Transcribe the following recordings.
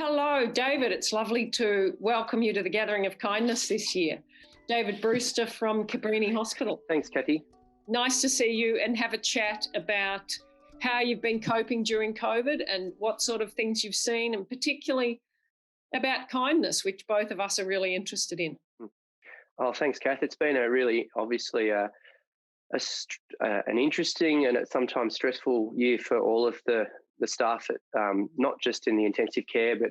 Hello, David. It's lovely to welcome you to the Gathering of Kindness this year. David Brewster from Cabrini Hospital. Thanks, Cathy. Nice to see you and have a chat about how you've been coping during COVID and what sort of things you've seen, and particularly about kindness, which both of us are really interested in. Oh, thanks, Cath. It's been a really, obviously, an interesting and at sometimes stressful year for all of the staff, not just in the intensive care, but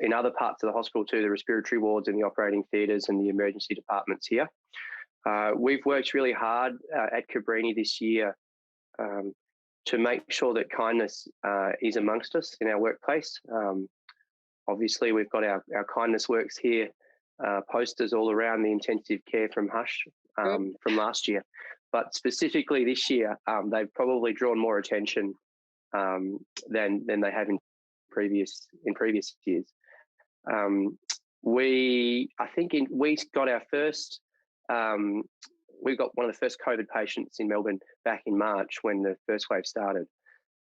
in other parts of the hospital too, the respiratory wards and the operating theatres and the emergency departments here. We've worked really hard at Cabrini this year to make sure that kindness is amongst us in our workplace. Obviously, we've got our Kindness Works here, posters all around the intensive care from HUSH from last year. But specifically this year, they've probably drawn more attention than they have in previous years. We got our first. We got one of the first COVID patients in Melbourne back in March when the first wave started.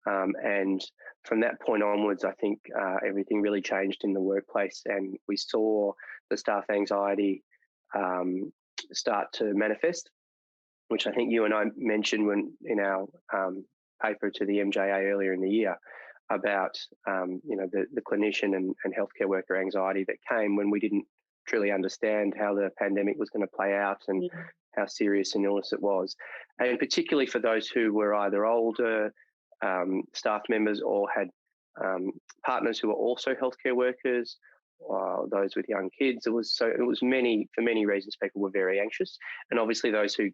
And from that point onwards, I think everything really changed in the workplace, and we saw the staff anxiety start to manifest, which I think you and I mentioned in our paper to the MJA earlier in the year about the clinician and healthcare worker anxiety that came when we didn't truly understand how the pandemic was going to play out and how serious an illness it was. And particularly for those who were either older staff members or had partners who were also healthcare workers, those with young kids. It was for many reasons, people were very anxious, and obviously those who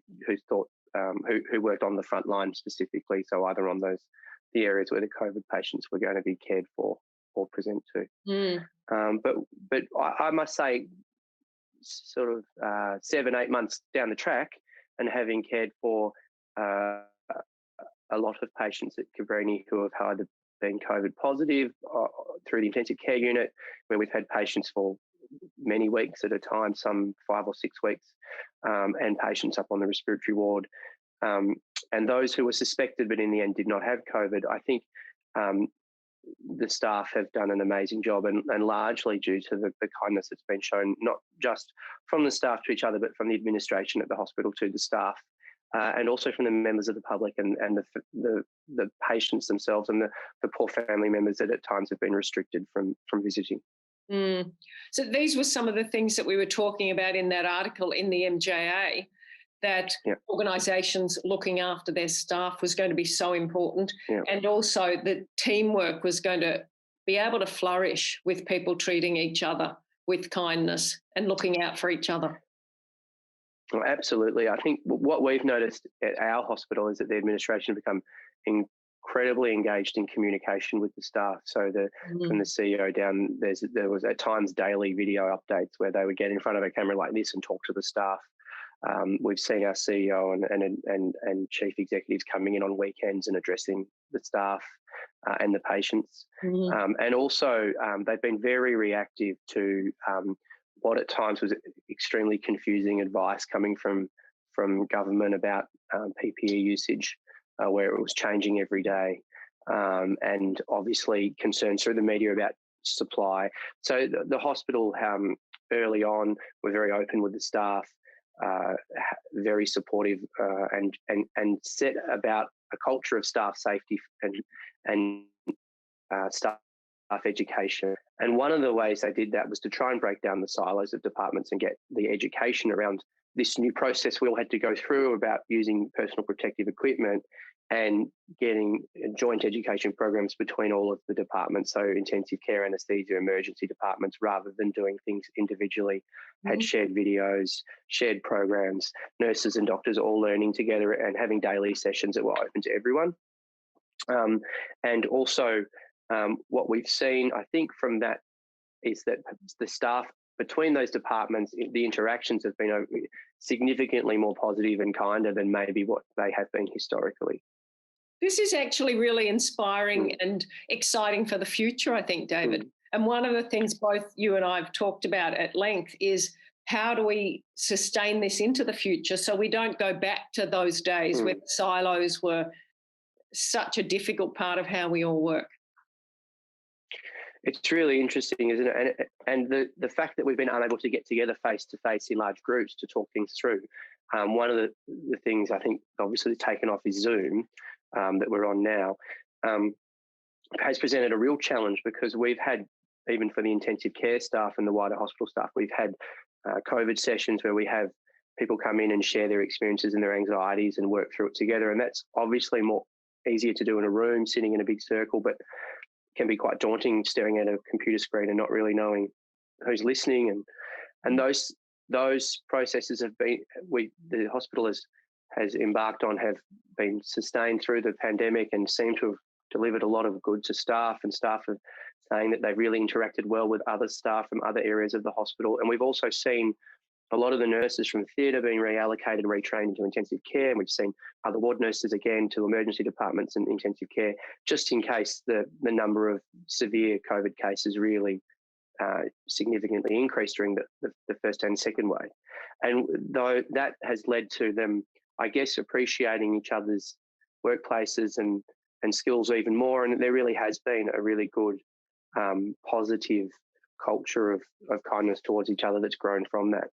thought who worked on the front line specifically, so either on the areas where the COVID patients were going to be cared for or present to. But I must say, sort of 7-8 months down the track, and having cared for a lot of patients at Cabrini who have either been COVID positive through the intensive care unit, where we've had patients for many weeks at a time, some 5 or 6 weeks, and patients up on the respiratory ward, and those who were suspected but in the end did not have COVID. I think the staff have done an amazing job, and largely due to the kindness that's been shown, not just from the staff to each other, but from the administration at the hospital to the staff, and also from the members of the public and the patients themselves, and the poor family members that at times have been restricted from visiting. So these were some of the things that we were talking about in that article in the MJA, that organisations looking after their staff was going to be so important, and also that teamwork was going to be able to flourish with people treating each other with kindness and looking out for each other. Well, absolutely. I think what we've noticed at our hospital is that the administration have become incredibly engaged in communication with the staff. So from the CEO down, there was at times daily video updates where they would get in front of a camera like this and talk to the staff. We've seen our CEO and chief executives coming in on weekends and addressing the staff and the patients. And also they've been very reactive to what at times was extremely confusing advice coming from government about PPE usage, where it was changing every day, and obviously concerns through the media about supply. So the hospital early on were very open with the staff, very supportive, and set about a culture of staff safety and staff education. And one of the ways they did that was to try and break down the silos of departments and get the education around this new process we all had to go through about using personal protective equipment, and getting joint education programs between all of the departments, so intensive care, anaesthesia, emergency departments, rather than doing things individually. Had shared videos, shared programs, nurses and doctors all learning together and having daily sessions that were open to everyone. And also what we've seen, I think, from that is that the staff between those departments, the interactions have been significantly more positive and kinder than maybe what they have been historically. This is actually really inspiring and exciting for the future, I think, David. And one of the things both you and I have talked about at length is how do we sustain this into the future so we don't go back to those days where silos were such a difficult part of how we all work. It's really interesting, isn't it? And the fact that we've been unable to get together face to face in large groups to talk things through. One of the things I think obviously taken off is Zoom, that we're on now, has presented a real challenge, because we've had, even for the intensive care staff and the wider hospital staff, we've had COVID sessions where we have people come in and share their experiences and their anxieties and work through it together. And that's obviously more easier to do in a room, sitting in a big circle, but can be quite daunting staring at a computer screen and not really knowing who's listening. And those processes have been, the hospital has embarked on, have been sustained through the pandemic and seem to have delivered a lot of good to staff, and staff are saying that they've really interacted well with other staff from other areas of the hospital. And we've also seen a lot of the nurses from theatre being reallocated and retrained into intensive care. And we've seen other ward nurses again to emergency departments and intensive care, just in case the number of severe COVID cases really significantly increased during the first and second wave. And though that has led to them, I guess, appreciating each other's workplaces and skills even more. And there really has been a really good positive culture of kindness towards each other that's grown from that.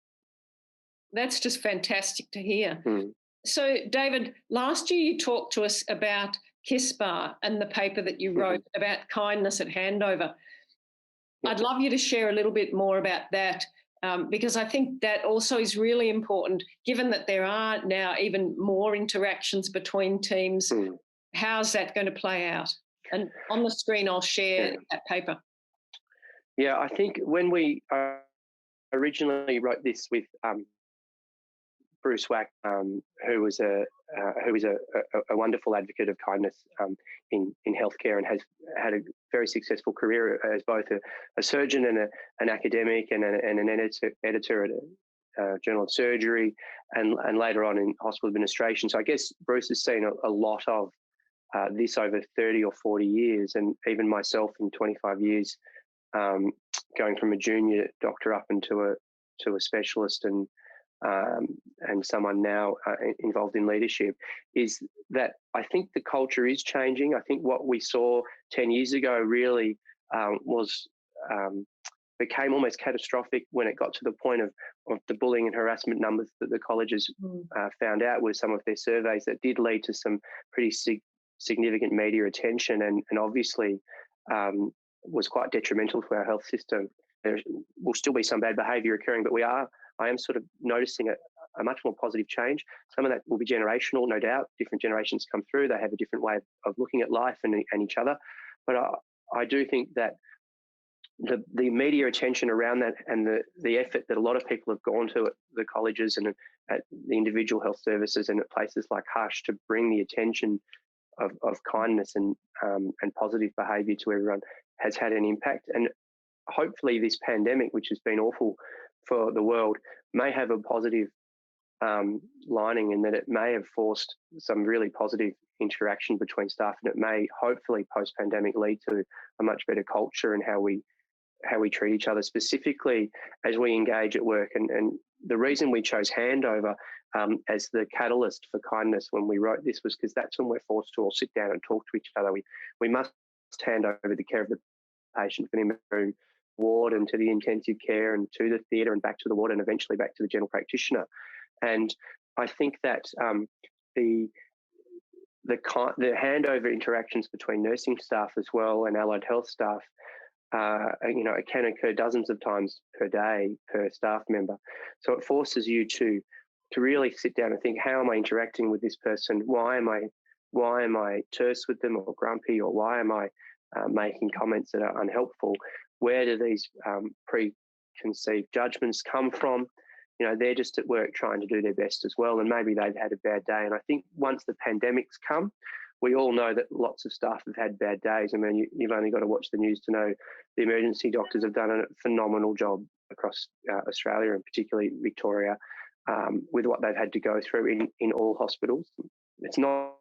That's just fantastic to hear. So, David, last year you talked to us about KISSBAR and the paper that you wrote about kindness at handover. I'd love you to share a little bit more about that, because I think that also is really important, given that there are now even more interactions between teams. How's that going to play out? And on the screen, I'll share that paper. Yeah, I think when we originally wrote this with Bruce Wack, who is a wonderful advocate of kindness in healthcare, and has had a very successful career as both a surgeon and an academic and an editor at a journal of surgery, and later on in hospital administration. So I guess Bruce has seen a lot of this over 30 or 40 years, and even myself in 25 years, going from a junior doctor up into a specialist and someone now involved in leadership, is that I think the culture is changing. I think what we saw 10 years ago really became almost catastrophic when it got to the point of the bullying and harassment numbers that the colleges found out with some of their surveys, that did lead to some pretty significant media attention, and obviously was quite detrimental to our health system. There will still be some bad behaviour occurring, but I am sort of noticing a much more positive change. Some of that will be generational, no doubt. Different generations come through. They have a different way of looking at life and each other. But I do think that the media attention around that, and the effort that a lot of people have gone to at the colleges and at the individual health services and at places like Hush to bring the attention of kindness and positive behaviour to everyone has had an impact. And hopefully this pandemic, which has been awful for the world, may have a positive lining, in that it may have forced some really positive interaction between staff, and it may hopefully post-pandemic lead to a much better culture in how we treat each other, specifically as we engage at work. And the reason we chose handover as the catalyst for kindness when we wrote this was because that's when we're forced to all sit down and talk to each other. We must hand over the care of the patient from the ward and to the intensive care and to the theatre and back to the ward and eventually back to the general practitioner. And I think that the handover interactions between nursing staff as well and allied health staff, it can occur dozens of times per day per staff member. So it forces you to really sit down and think, how am I interacting with this person? Why am I terse with them or grumpy, or why am I making comments that are unhelpful? Where do these preconceived judgments come from? They're just at work trying to do their best as well, and maybe they've had a bad day. And I think once the pandemic's come, we all know that lots of staff have had bad days. I mean, you've only got to watch the news to know the emergency doctors have done a phenomenal job across Australia, and particularly Victoria, with what they've had to go through in all hospitals. It's not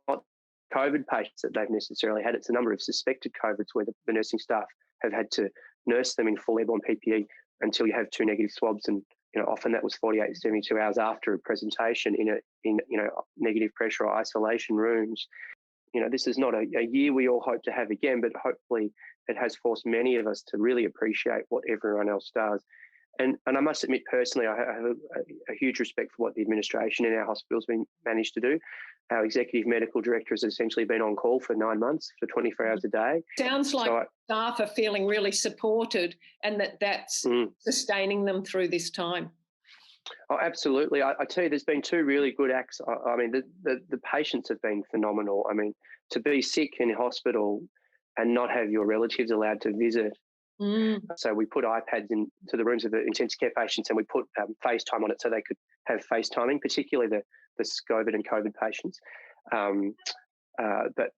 COVID patients that they've necessarily had. It's a number of suspected COVIDs where the nursing staff have had to nurse them in full airborne PPE until you have 2 negative swabs, and often that was 48 to 72 hours after a presentation in negative pressure or isolation rooms. this is not a year we all hope to have again, but hopefully it has forced many of us to really appreciate what everyone else does. And I must admit, personally, I have a huge respect for what the administration in our hospital has managed to do. Our executive medical director has essentially been on call for 9 months for 24 hours a day. Sounds like staff are feeling really supported, and that's sustaining them through this time. Oh, absolutely. I tell you, there's been two really good acts. I mean, the patients have been phenomenal. I mean, to be sick in hospital and not have your relatives allowed to visit. So we put iPads into the rooms of the intensive care patients, and we put FaceTime on it so they could have FaceTiming, particularly the SCOVID and COVID patients. But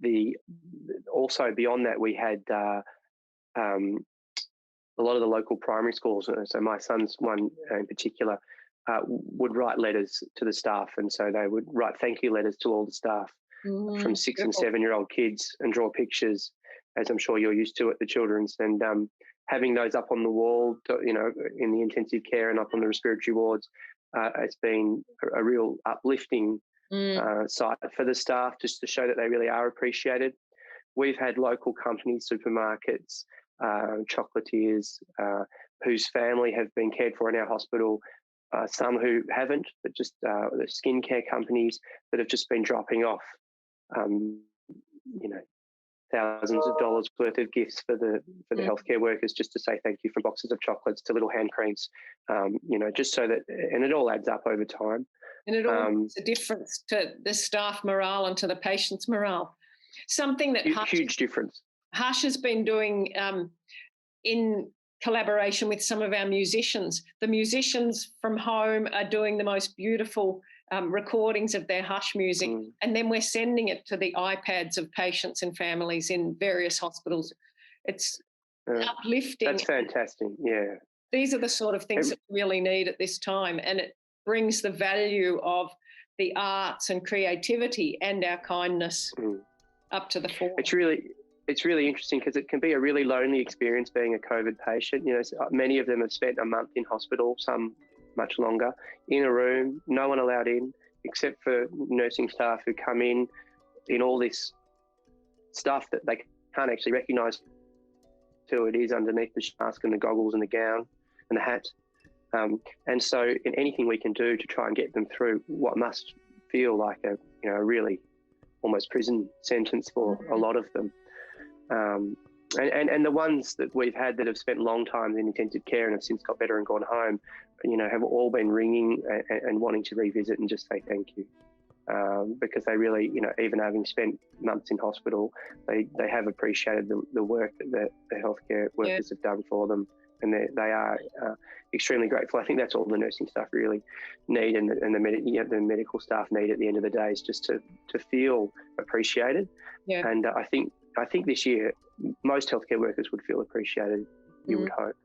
also beyond that, we had a lot of the local primary schools. So my son's one in particular would write letters to the staff, and so they would write thank you letters to all the staff from 6 and 7-year-old kids and draw pictures, as I'm sure you're used to at the children's, and having those up on the wall, in the intensive care and up on the respiratory wards, it's been a real uplifting sight for the staff, just to show that they really are appreciated. We've had local companies, supermarkets, chocolatiers, whose family have been cared for in our hospital, some who haven't, but just the skincare companies that have just been dropping off, thousands of dollars worth of gifts for the healthcare workers, just to say thank you, from boxes of chocolates to little hand creams, just so that, and it all adds up over time. And it all makes a difference to the staff morale and to the patient's morale. Something that huge difference. Hush has been doing in collaboration with some of our musicians. The musicians from home are doing the most beautiful recordings of their Hush music, and then we're sending it to the iPads of patients and families in various hospitals. It's uplifting. That's fantastic, yeah. These are the sort of things that we really need at this time, and it brings the value of the arts and creativity and our kindness up to the fore. It's really interesting, because it can be a really lonely experience being a COVID patient. Many of them have spent a month in hospital, some much longer, in a room, no one allowed in, except for nursing staff who come in all this stuff that they can't actually recognise who it is underneath the mask and the goggles and the gown and the hat. And so in anything we can do to try and get them through what must feel like a really almost prison sentence for a lot of them. And the ones that we've had that have spent long time in intensive care and have since got better and gone home, have all been ringing and wanting to revisit and just say thank you. Because they really, even having spent months in hospital, they have appreciated the work that the healthcare workers have done for them. And they are extremely grateful. I think that's all the nursing staff really need, and the medical staff need at the end of the day, is just to feel appreciated. Yeah. And I think this year most healthcare workers would feel appreciated. You would hope.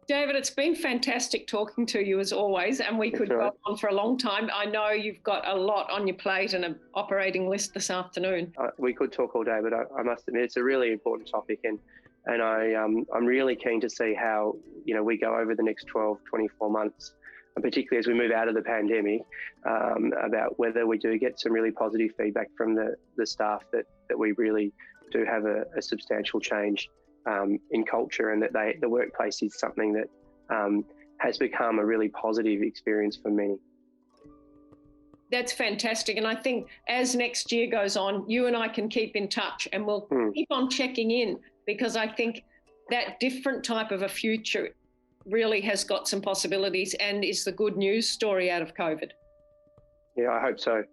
David, it's been fantastic talking to you as always, and we could go on for a long time. I know you've got a lot on your plate and an operating list this afternoon. We could talk all day, but I must admit it's a really important topic, and I'm really keen to see how we go over the next 12, 24 months, and particularly as we move out of the pandemic, about whether we do get some really positive feedback from the staff that we really do have a substantial change in culture, and that the workplace is something that has become a really positive experience for many. That's fantastic. And I think as next year goes on, you and I can keep in touch, and we'll keep on checking in, because I think that different type of a future really has got some possibilities and is the good news story out of COVID. Yeah, I hope so.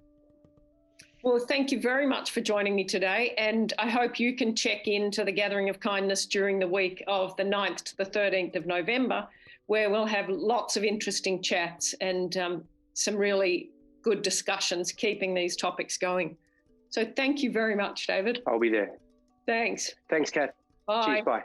Well, thank you very much for joining me today, and I hope you can check into the Gathering of Kindness during the week of the 9th to the 13th of November, where we'll have lots of interesting chats and some really good discussions, keeping these topics going. So thank you very much, David. I'll be there. Thanks. Thanks, Cath. Bye. Cheers, bye.